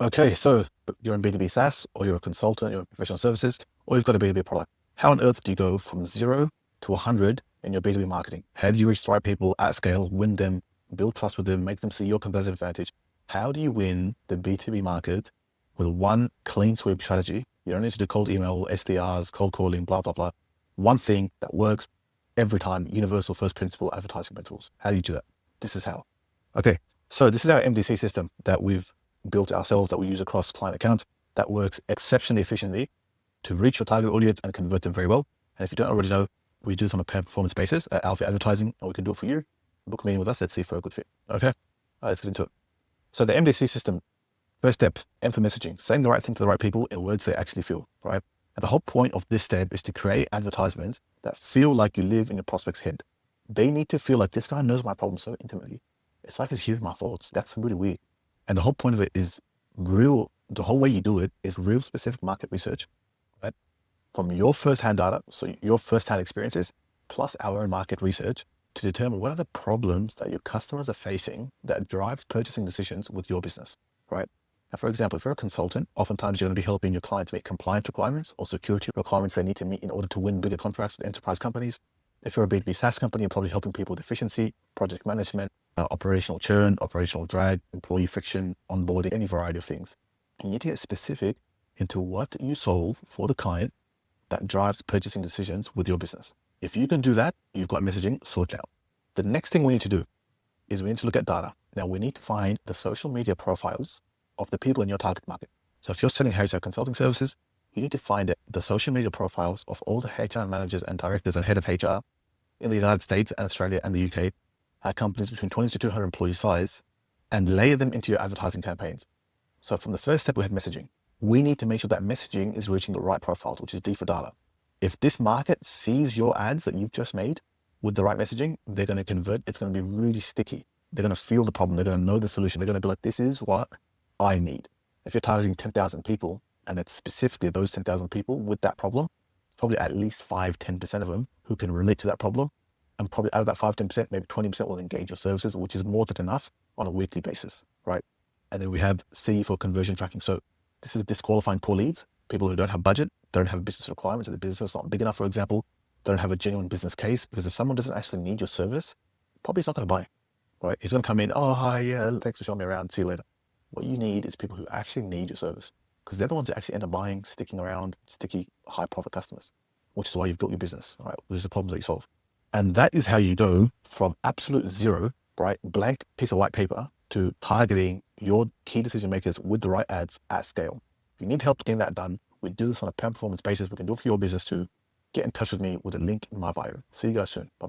Okay, so you're in B2B SaaS, or you're a consultant, you're in professional services, or you've got a B2B product. How on earth do you go from 0 to 100 in your B2B marketing? How do you reach the right people at scale, win them, build trust with them, make them see your competitive advantage? How do you win the B2B market with one clean sweep strategy? You don't need to do cold email, SDRs, cold calling, blah, blah, blah. One thing that works every time, universal first principle advertising principles. How do you do that? This is how. Okay, so this is our MDC system that we've built ourselves, that we use across client accounts, that works exceptionally efficiently to reach your target audience and convert them very well. And if you don't already know, we do this on a per performance basis at Alpha Advertising, and we can do it for you. Book a meeting with us. Let's see if we're a good fit. Okay. All right, let's get into it. So the MDC system, first step, M for messaging, saying the right thing to the right people in words they actually feel, right? And the whole point of this step is to create advertisements that feel like you live in your prospect's head. They need to feel like this guy knows my problem so intimately. It's like he's hearing my thoughts. That's really weird. And the whole point of it is the whole way you do it is real specific market research, right? From your first-hand data, so your first-hand experiences, plus our own market research to determine what are the problems that your customers are facing that drives purchasing decisions with your business, right? Now, for example, if you're a consultant, oftentimes you're going to be helping your clients meet compliance requirements or security requirements they need to meet in order to win bigger contracts with enterprise companies. If you're a B2B SaaS company, you're probably helping people with efficiency, project management, operational churn, operational drag, employee friction, onboarding, any variety of things. And you need to get specific into what you solve for the client that drives purchasing decisions with your business. If you can do that, you've got messaging sorted out. The next thing we need to do is we need to look at data. Now we need to find the social media profiles of the people in your target market. So if you're selling HR consulting services, you need to find the social media profiles of all the HR managers and directors and head of HR in the United States and Australia and the UK at companies between 20 to 200 employee size, and layer them into your advertising campaigns. So from the first step, we had messaging. We need to make sure that messaging is reaching the right profiles, which is D for data. If this market sees your ads that you've just made with the right messaging, they're going to convert. It's going to be really sticky. They're going to feel the problem. They're going to know the solution. They're going to be like, this is what I need. If you're targeting 10,000 people and it's specifically those 10,000 people with that problem, probably at least 5-10% of them who can relate to that problem. And probably out of that 5-10%, maybe 20% will engage your services, which is more than enough on a weekly basis, right? And then we have C for conversion tracking. So this is disqualifying poor leads, people who don't have budget, don't have business requirements, or the business is not big enough, for example, don't have a genuine business case. Because if someone doesn't actually need your service, probably he's not going to buy, right? He's going to come in, oh, hi, yeah, thanks for showing me around, see you later. What you need is people who actually need your service, because they're the ones who actually end up buying, sticking around, sticky, high profit customers, which is why you've built your business, right? Those are the problems that you solve. And that is how you go from absolute zero, right? Blank piece of white paper to targeting your key decision makers with the right ads at scale. If you need help getting that done, we do this on a per performance basis. We can do it for your business too. Get in touch with me with a link in my bio. See you guys soon. Bye.